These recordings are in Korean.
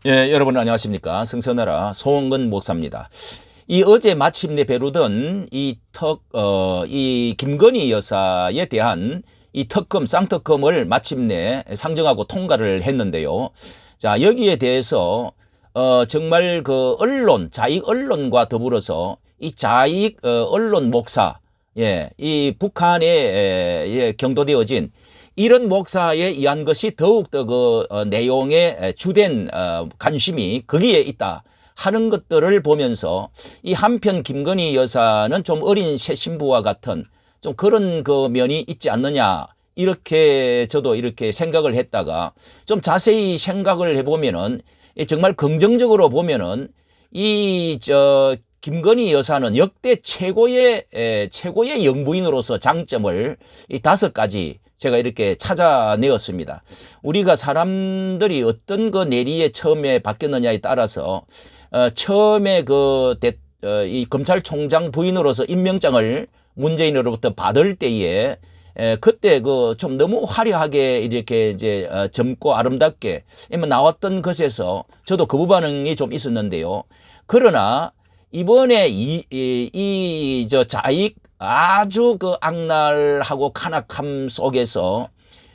예, 여러분 안녕하십니까. 성서나라 송원근 목사입니다. 이 어제 마침내 벼르던 이 김건희 여사에 대한 이 특검, 쌍특검을 마침내 상정하고 통과를 했는데요. 자, 여기에 대해서 정말 그 언론, 자익 언론과 더불어서 이 자익 언론 목사, 예, 이 북한에 경도되어진 이런 목사에 의한 것이 더욱더 그 내용의 주된 관심이 거기에 있다 하는 것들을 보면서 이 한편 김건희 여사는 좀 어린 새 신부와 같은 좀 그런 그 면이 있지 않느냐, 이렇게 저도 이렇게 생각을 했다가 좀 자세히 생각을 해보면은 정말 긍정적으로 보면은 김건희 여사는 역대 최고의 영부인으로서 장점을 이 5가지 제가 이렇게 찾아내었습니다. 우리가 사람들이 어떤 그 내리에 처음에 바뀌었느냐에 따라서 처음에 이 검찰총장 부인으로서 임명장을 문재인으로부터 받을 때에 그때 그 좀 너무 화려하게 이렇게 이제 젊고 아름답게 나왔던 것에서 저도 거부 반응이 좀 있었는데요. 그러나 이번에 저 자익 아주 그 악랄하고 간악함 속에서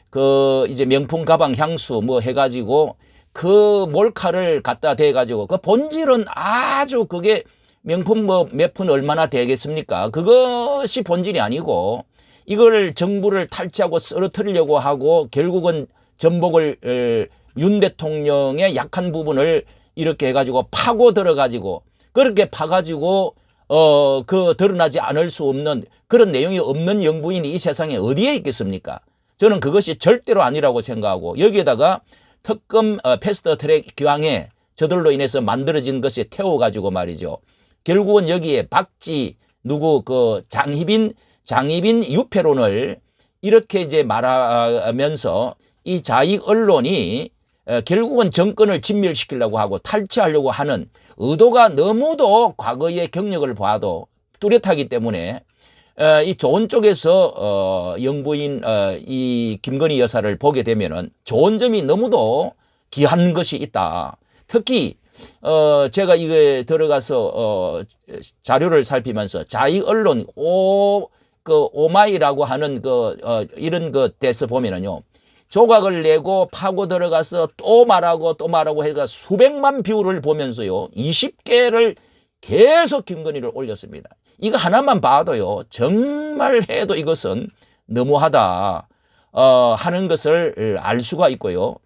그 이제 명품 가방 향수 뭐 해가지고 그 몰카를 갖다 대가지고 그 본질은 아주 그게 명품 뭐 몇 푼 얼마나 되겠습니까? 그것이 본질이 아니고 이걸 정부를 탈취하고 쓰러뜨리려고 하고 결국은 전복을 윤 대통령의 약한 부분을 이렇게 해가지고 파고 들어가지고 그렇게 파가지고 그 드러나지 않을 수 없는 그런 내용이 없는 영부인이 이 세상에 어디에 있겠습니까? 저는 그것이 절대로 아니라고 생각하고 여기에다가 특검 패스트 트랙 기왕에 저들로 인해서 만들어진 것이 태워가지고 말이죠. 결국은 여기에 박지 누구 그 장희빈 유폐론을 이렇게 이제 말하면서 이 자익 언론이 결국은 정권을 진멸시키려고 하고 탈취하려고 하는 의도가 너무도 과거의 경력을 봐도 뚜렷하기 때문에 이 좋은 쪽에서 영부인 이 김건희 여사를 보게 되면은 좋은 점이 너무도 귀한 것이 있다. 특히 제가 이거에 들어가서 자료를 살피면서 자익 언론 오마이라고 하는 이런 데서 보면은요. 조각을 내고 파고 들어가서 또 말하고 해가 수백만 뷰를 보면서요. 20개를 계속 김건희를 올렸습니다. 이거 하나만 봐도요. 정말 해도 이것은 너무하다 하는 것을 알 수가 있고요.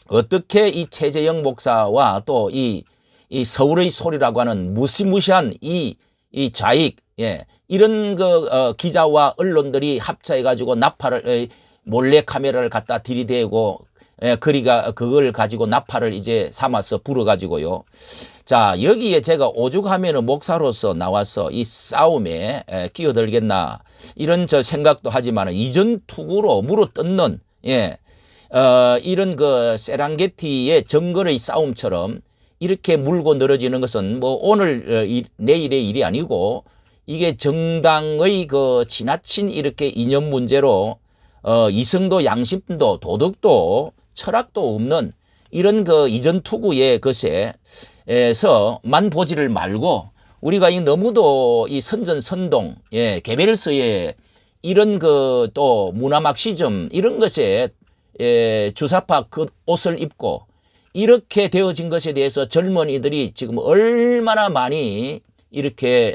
어떻게 이 최재형 목사와 또 이 서울의 소리라고 하는 무시무시한 이 좌익, 예, 이런 기자와 언론들이 합쳐해가지고 나팔을 몰래 카메라를 갖다 들이대고 그걸 가지고 나팔을 이제 삼아서 불어가지고요. 자, 여기에 제가 오죽하면은 목사로서 나와서 이 싸움에 끼어들겠나 이런 저 생각도 하지만 이전 투구로 물어뜯는 이런 그 세랑게티의 정글의 싸움처럼 이렇게 물고 늘어지는 것은 뭐 오늘 내일의 일이 아니고 이게 정당의 그 지나친 이렇게 이념 문제로 이성도 양심도 도덕도 철학도 없는 이런 그 이전 투구의 것에서만 보지를 말고 우리가 이 너무도 이 선전선동, 개별서에 이런 그 또 문화막시즘 이런 것에 주사파 그 옷을 입고 이렇게 되어진 것에 대해서 젊은이들이 지금 얼마나 많이 이렇게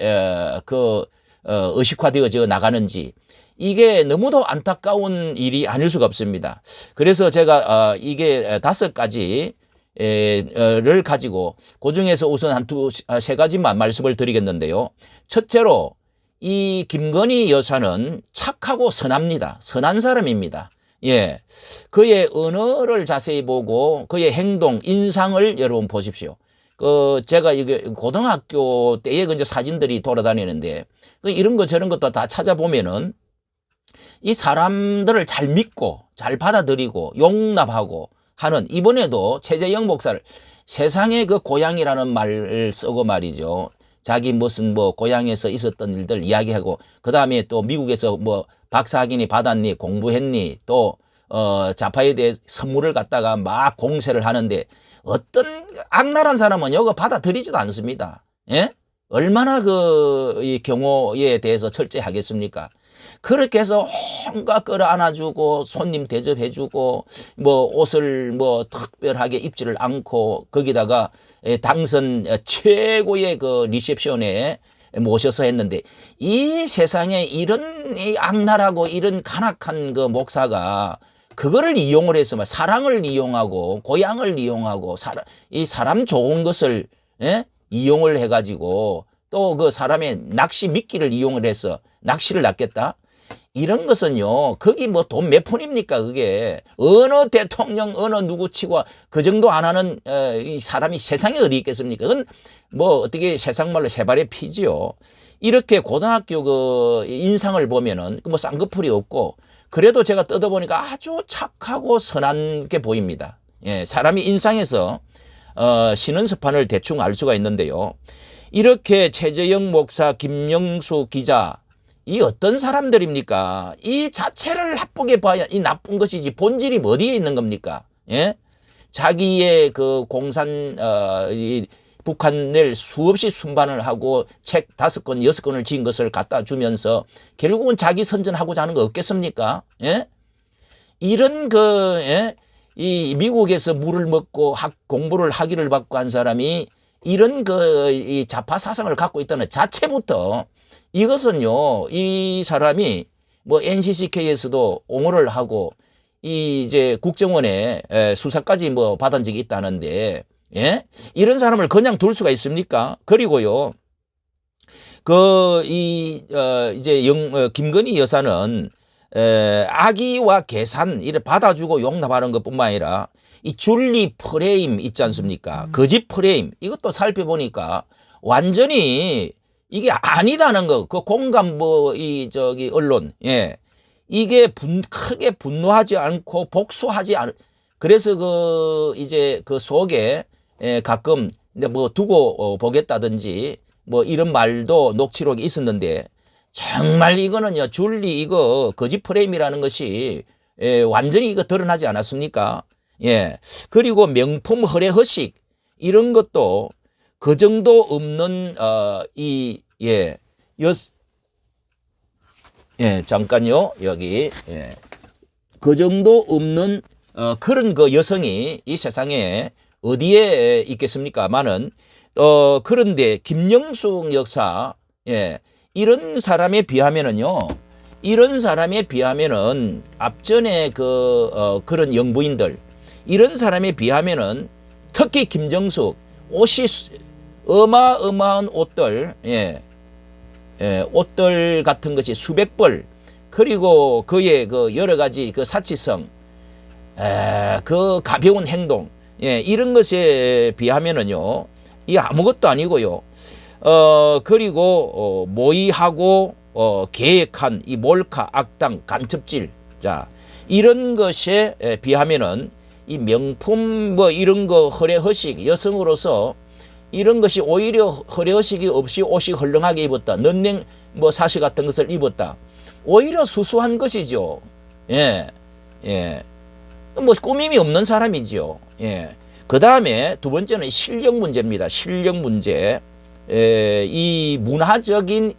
의식화되어져 나가는지 이게 너무도 안타까운 일이 아닐 수가 없습니다. 그래서 제가 이게 5가지를 가지고 그중에서 우선 세 가지만 말씀을 드리겠는데요. 첫째로 이 김건희 여사는 착하고 선합니다. 선한 사람입니다. 예, 그의 언어를 자세히 보고 그의 행동, 인상을 여러분 보십시오. 제가 이게 고등학교 때에 이제 사진들이 돌아다니는데 이런 거 저런 것도 다 찾아보면은 이 사람들을 잘 믿고 잘 받아들이고 용납하고 하는 이번에도 최재형 목사를 세상의 그 고향이라는 말을 쓰고 말이죠. 자기 무슨 뭐 고향에서 있었던 일들 이야기하고 그다음에 또 미국에서 뭐 박사학위니 받았니 공부했니 또 좌파에 대해 선물을 갖다가 막 공세를 하는데 어떤 악랄한 사람은 이거 받아들이지도 않습니다. 예? 얼마나 이 경호에 대해서 철저하겠습니까? 그렇게 해서 온갖 끌어안아주고 손님 대접해주고 뭐 옷을 뭐 특별하게 입지를 않고 거기다가 당선 최고의 그 리셉션에 모셔서 했는데 이 세상에 이런 이 악랄하고 이런 간악한 그 목사가 그거를 이용을 해서 막 사랑을 이용하고 고향을 이용하고 이 사람 좋은 것을 이용을 해가지고 또 그 사람의 낚시 미끼를 이용을 해서 낚시를 낚겠다. 이런 것은요, 거기 뭐 돈 몇 푼입니까, 그게. 어느 대통령, 어느 누구 치고 그 정도 안 하는, 이 사람이 세상에 어디 있겠습니까? 그건 뭐 어떻게 세상 말로 세발의 피지요. 이렇게 고등학교 그 인상을 보면은 뭐 쌍꺼풀이 없고, 그래도 제가 뜯어보니까 아주 착하고 선한 게 보입니다. 예, 사람이 인상에서, 신은스판을 대충 알 수가 있는데요. 이렇게 최재형 목사, 김영수 기자, 이 어떤 사람들입니까? 이 자체를 나쁘게 봐야 이 나쁜 것이지 본질이 어디에 있는 겁니까? 예? 자기의 그 이 북한을 수없이 순반을 하고 책 5권, 6권을 지은 것을 갖다 주면서 결국은 자기 선전하고자 하는 거 없겠습니까? 예? 이런 이 미국에서 물을 먹고 공부를 학위를 받고 한 사람이 이런 이 좌파 사상을 갖고 있다는 자체부터 이것은요, 이 사람이 뭐 NCCK에서도 옹호를 하고 이제 국정원에 수사까지 뭐 받은 적이 있다는데, 예? 이런 사람을 그냥 둘 수가 있습니까? 그리고요, 이제 김건희 여사는 악의와 계산 이를 받아주고 용납하는 것뿐만 아니라 이 줄리 프레임 있지 않습니까? 거짓 프레임 이것도 살펴보니까 완전히 이게 아니다는 거, 그 공간부 언론, 예, 이게 크게 분노하지 않고 복수하지 그래서 이제 그 속에 가끔 뭐 두고 보겠다든지 뭐 이런 말도 녹취록이 있었는데 정말 이거는요 줄리 이거 거짓 프레임이라는 것이 완전히 이거 드러나지 않았습니까? 예. 그리고 명품 허례허식 이런 것도 그 정도 없는 잠깐요 여기 그 정도 없는 그런 그 여성이 이 세상에 어디에 있겠습니까만은 그런데 김영숙 역사 이런 사람에 비하면은요 이런 사람에 비하면은 앞전에 그런 영부인들 이런 사람에 비하면은 특히 김정숙 옷이 어마어마한 옷들, 옷들 같은 것이 수백 벌, 그리고 그의 그 여러 가지 그 사치성, 그 가벼운 행동, 이런 것에 비하면은요, 이 아무것도 아니고요. 그리고 모의하고 계획한 이 몰카, 악당, 간첩질, 자 이런 것에 비하면은 이 명품 뭐 이런 거 허례허식 여성으로서 이런 것이 오히려 허례허식이 없이 옷이 헐렁하게 입었다. 넌냉 뭐 사시 같은 것을 입었다. 오히려 수수한 것이죠. 뭐 꾸밈이 없는 사람이죠. 그 다음에 두 번째는 실력 문제입니다. 실력 문제. 이 문화적인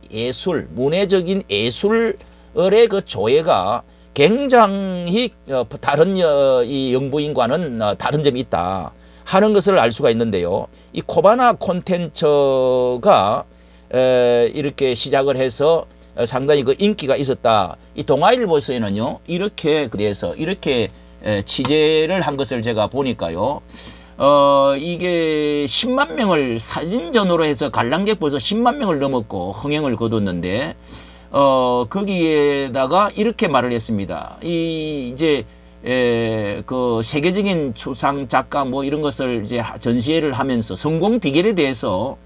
예술의 그 조예가 굉장히 다른 이 영부인과는 다른 점이 있다 하는 것을 알 수가 있는데요. 이 코바나 콘텐츠가 이렇게 시작을 해서 상당히 그 인기가 있었다. 이 동아일보에서는요 이렇게 그래서 이렇게 취재를 한 것을 제가 보니까요. 이게 10만 명을 사진전으로 해서 관람객 벌써 10만 명을 넘었고 흥행을 거뒀는데 거기에다가 이렇게 말을 했습니다. 이제 그 세계적인 추상 작가 뭐 이런 것을 이제 전시회를 하면서 성공 비결에 대해서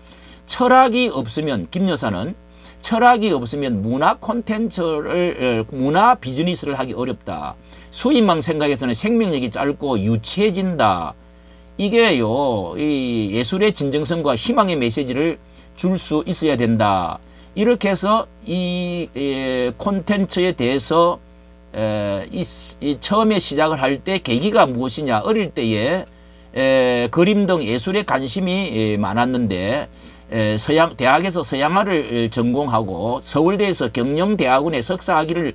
철학이 없으면 김 여사는 철학이 없으면 문화 콘텐츠를 문화 비즈니스를 하기 어렵다. 수입망 생각에서는 생명력이 짧고 유치해진다. 이게요 이 예술의 진정성과 희망의 메시지를 줄 수 있어야 된다. 이렇게 해서 이 콘텐츠에 대해서 처음에 시작을 할 때 계기가 무엇이냐. 어릴 때에 그림 등 예술에 관심이 많았는데 대학에서 서양화를 전공하고 서울대에서 경영대학원에 석사학위를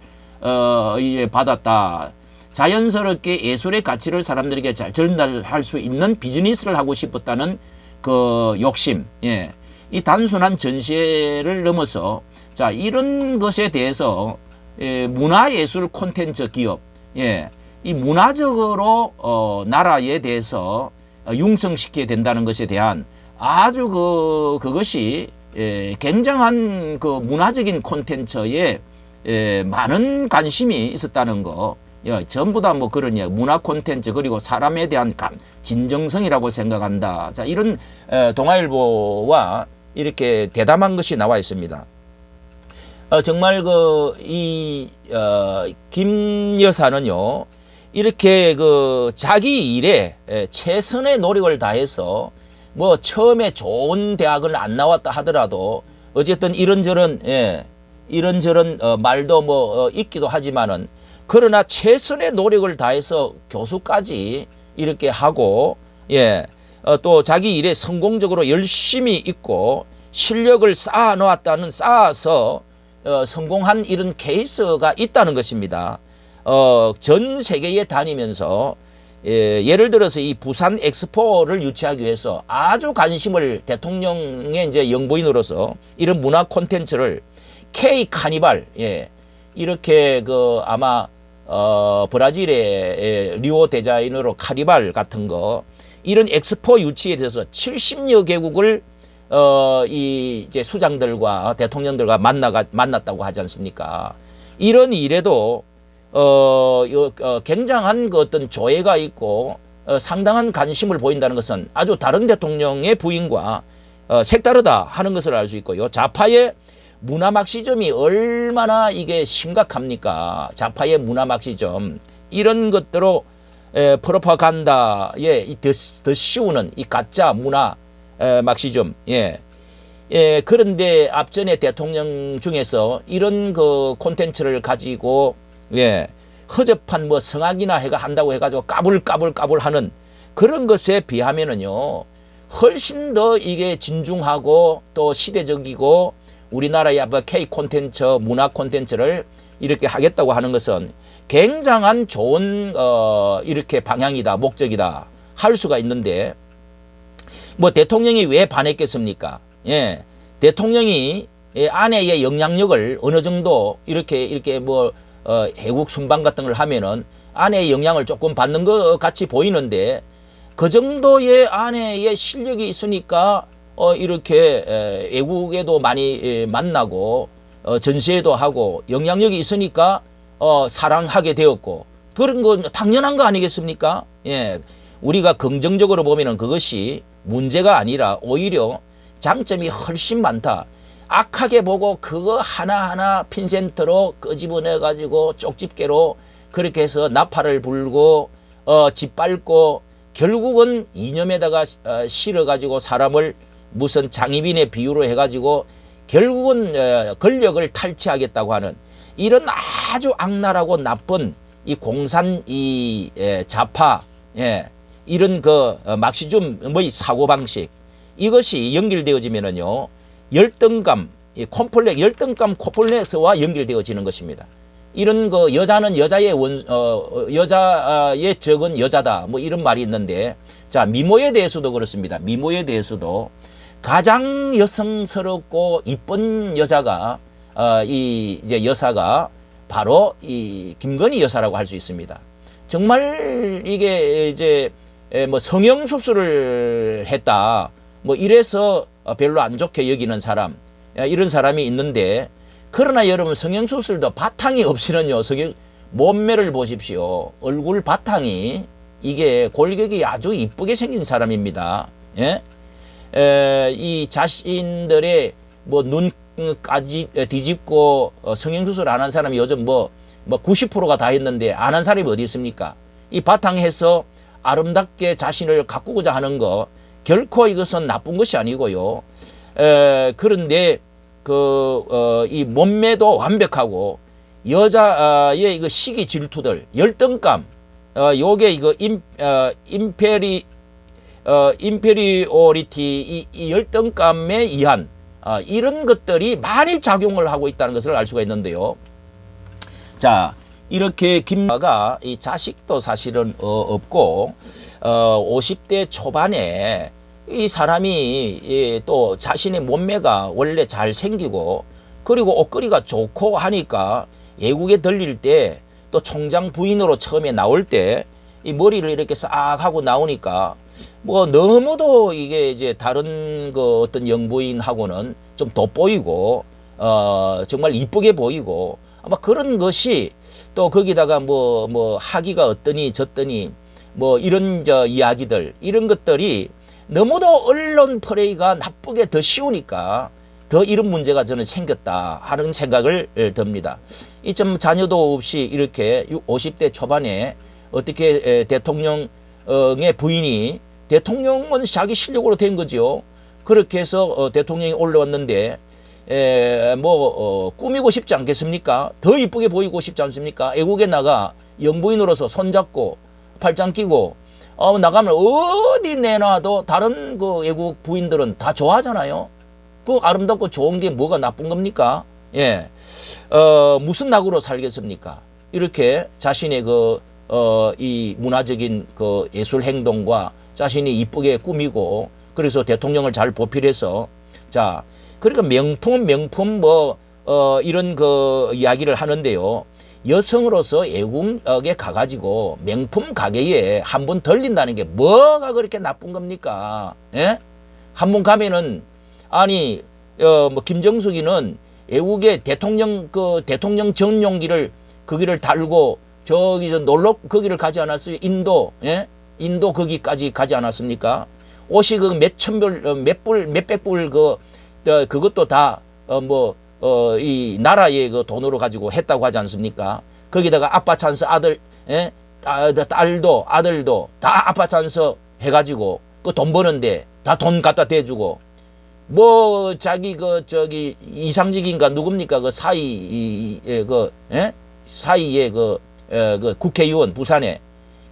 받았다. 자연스럽게 예술의 가치를 사람들에게 잘 전달할 수 있는 비즈니스를 하고 싶었다는 그 욕심, 이 단순한 전시회를 넘어서 자 이런 것에 대해서 문화예술 콘텐츠 기업, 이 문화적으로 나라에 대해서 융성시켜야 된다는 것에 대한 아주 그것이 굉장한 그 문화적인 콘텐츠에 많은 관심이 있었다는 거. 전부 다 뭐 그런 문화 콘텐츠 그리고 사람에 대한 진정성이라고 생각한다. 자 이런 동아일보와 이렇게 대담한 것이 나와 있습니다. 정말 김 여사는요 이렇게 자기 일에 최선의 노력을 다해서 뭐 처음에 좋은 대학을 안 나왔다 하더라도 어쨌든 이런저런 말도 뭐 있기도 하지만은 그러나 최선의 노력을 다해서 교수까지 이렇게 하고 또 자기 일에 성공적으로 열심히 있고 실력을 쌓아서 성공한 이런 케이스가 있다는 것입니다. 전 세계에 다니면서 예를 들어서 이 부산 엑스포를 유치하기 위해서 아주 관심을 대통령의 이제 영부인으로서 이런 문화 콘텐츠를 K 카니발 이렇게 아마 브라질의 리오 데자이너로 카니발 같은 거 이런 엑스포 유치에 대해서 70여 개국을 이제 수장들과 대통령들과 만났다고 하지 않습니까? 이런 일에도 굉장한 어떤 조예가 있고 상당한 관심을 보인다는 것은 아주 다른 대통령의 부인과 색다르다 하는 것을 알 수 있고요. 좌파의 문화 막시점이 얼마나 이게 심각합니까? 좌파의 문화 막시점 이런 것들로 프로파간다에 더 씌우는 이 가짜 문화 막시점 그런데 앞전에 대통령 중에서 이런 콘텐츠를 가지고 허접한 뭐 성악이나 한다고 해가지고 까불까불 하는 그런 것에 비하면은요 훨씬 더 이게 진중하고 또 시대적이고 우리나라의 K 콘텐츠 문화 콘텐츠를 이렇게 하겠다고 하는 것은 굉장한 좋은 이렇게 방향이다 목적이다 할 수가 있는데 뭐 대통령이 왜 반했겠습니까? 대통령이 아내의 영향력을 어느 정도 이렇게 뭐 해국 순방 같은 걸 하면은 아내의 영향을 조금 받는 것 같이 보이는데 그 정도의 아내의 실력이 있으니까 이렇게 외국에도 많이 만나고 전시회도 하고 영향력이 있으니까 사랑하게 되었고 그런 건 당연한 거 아니겠습니까? 우리가 긍정적으로 보면은 그것이 문제가 아니라 오히려 장점이 훨씬 많다. 악하게 보고 그거 하나하나 핀센트로 끄집어내 가지고 쪽집게로 그렇게 해서 나팔을 불고 짓밟고 결국은 이념에다가 실어 가지고 사람을 무슨 장희빈의 비유로 해 가지고 결국은 권력을 탈취하겠다고 하는 이런 아주 악랄하고 나쁜 이 공산 이 좌파 이런 막시즘 뭐이 사고방식 이것이 연결되어지면은요 열등감, 열등감 콤플렉스와 연결되어지는 것입니다. 이런 여자는 여자의 적은 여자다 뭐 이런 말이 있는데 자 미모에 대해서도 그렇습니다. 미모에 대해서도 가장 여성스럽고 이쁜 여자가 이제 여사가 바로 이 김건희 여사라고 할 수 있습니다. 정말 이게 이제 뭐 성형 수술을 했다 뭐 이래서 별로 안 좋게 여기는 사람 이런 사람이 있는데 그러나 여러분 성형수술도 바탕이 없이는요 몸매를 보십시오. 얼굴 바탕이 이게 골격이 아주 이쁘게 생긴 사람입니다. 이 자신들의 뭐 눈까지 뒤집고 성형수술 안 한 사람이 요즘 뭐 90%가 다 했는데 안 한 사람이 어디 있습니까? 이 바탕에서 아름답게 자신을 가꾸고자 하는 거 결코 이것은 나쁜 것이 아니고요. 그런데 이 몸매도 완벽하고 여자의 이거 시기 질투들, 열등감, 요게 이거 인페리오리티, 이 열등감에 의한 이런 것들이 많이 작용을 하고 있다는 것을 알 수가 있는데요. 자, 이렇게 김가 이 자식도 사실은 없고 50대 초반에 이 사람이 또 자신의 몸매가 원래 잘 생기고 그리고 옷걸이가 좋고 하니까 외국에 들릴 때 또 총장 부인으로 처음에 나올 때 이 머리를 이렇게 싹 하고 나오니까 뭐 너무도 이게 이제 다른 그 어떤 영부인하고는 좀 돋보이고 정말 이쁘게 보이고 아마 그런 것이 또 거기다가 뭐 하기가 어떠니 저떠니 뭐 이런 이야기들 이런 것들이 너무도 언론 플레이가 나쁘게 더 쉬우니까 더 이런 문제가 저는 생겼다 하는 생각을 듭니다. 이 좀 자녀도 없이 이렇게 50대 초반에 어떻게 대통령의 부인이 대통령은 자기 실력으로 된 거죠. 그렇게 해서 대통령이 올라왔는데 꾸미고 싶지 않겠습니까? 더 이쁘게 보이고 싶지 않습니까? 외국에 나가 영부인으로서 손잡고 팔짱 끼고 나가면 어디 내놔도 다른 그 외국 부인들은 다 좋아하잖아요. 그 아름답고 좋은 게 뭐가 나쁜 겁니까? 예, 무슨 낙으로 살겠습니까? 이렇게 자신의 이 문화적인 그 예술 행동과 자신이 이쁘게 꾸미고 그래서 대통령을 잘 보필해서 자, 그러니까 명품 이런 그 이야기를 하는데요. 여성으로서 외국에 가가지고 명품 가게에 한 번 들린다는 게 뭐가 그렇게 나쁜 겁니까? 예? 한 번 가면은 아니 김정숙이는 외국에 대통령 전용기를 거기를 달고 저기서 놀러 거기를 가지 않았어요? 인도, 예? 인도 거기까지 가지 않았습니까? 옷이 그 몇백 불 그것도 다 이 나라의 그 돈으로 가지고 했다고 하지 않습니까? 거기다가 아빠 찬스 아들, 예? 딸도 아들도 다 아빠 찬스 해가지고 그 돈 버는데 다 돈 갖다 대주고 뭐 자기 저기 이상직인가 누굽니까 그 사이의 그 국회의원 부산에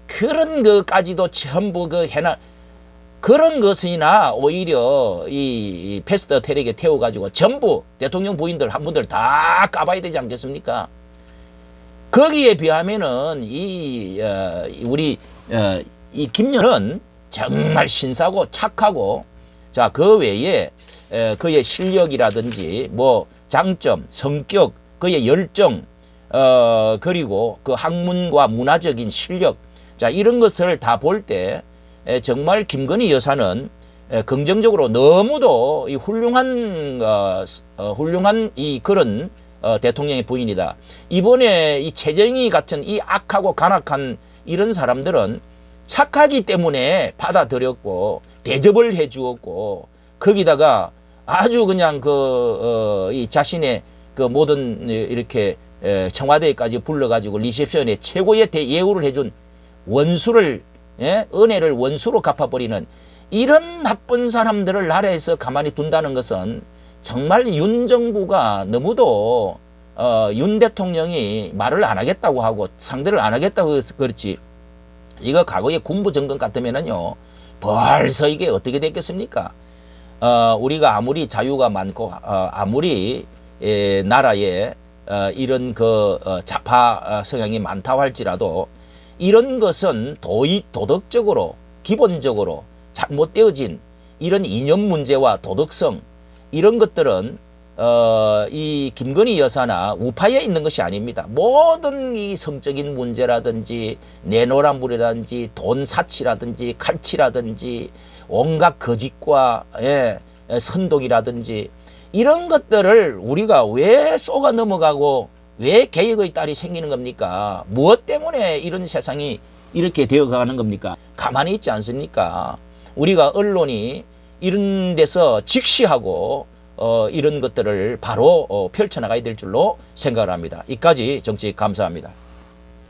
그런 것까지도 전부 그런 것이나 오히려 이 패스트 트랙에 태워가지고 전부 대통령 부인들 한 분들 다 까봐야 되지 않겠습니까? 거기에 비하면은 우리 이 김연은 정말 신사고 착하고 자, 그 외에 그의 실력이라든지 뭐 장점, 성격, 그의 열정 그리고 그 학문과 문화적인 실력 자 이런 것을 다 볼 때 정말 김건희 여사는 긍정적으로 너무도 훌륭한 이 그런 대통령의 부인이다. 이번에 이 최정희 같은 이 악하고 간악한 이런 사람들은 착하기 때문에 받아들였고 대접을 해 주었고 거기다가 아주 그냥 이 자신의 그 모든 이렇게 청와대까지 불러가지고 리셉션에 최고의 예우를 해준 원수를 은혜를 원수로 갚아버리는 이런 나쁜 사람들을 나라에서 가만히 둔다는 것은 정말 윤 정부가 너무도 윤 대통령이 말을 안 하겠다고 하고 상대를 안 하겠다고 해서 그렇지 이거 과거의 군부 정권 같으면은요 벌써 이게 어떻게 됐겠습니까? 우리가 아무리 자유가 많고 아무리 나라에 이런 좌파 성향이 많다고 할지라도 이런 것은 도덕적으로 기본적으로 잘못되어진 이런 이념 문제와 도덕성 이런 것들은 이 김건희 여사나 우파에 있는 것이 아닙니다. 모든 이 성적인 문제라든지 내노란물이라든지 돈 사치라든지 칼치라든지 온갖 거짓과 선동이라든지 이런 것들을 우리가 왜 쏘가 넘어가고 왜 개혁의 딸이 생기는 겁니까? 무엇 때문에 이런 세상이 이렇게 되어가는 겁니까? 가만히 있지 않습니까? 우리가 언론이 이런 데서 직시하고 이런 것들을 바로 펼쳐나가야 될 줄로 생각을 합니다. 이까지 정치 감사합니다.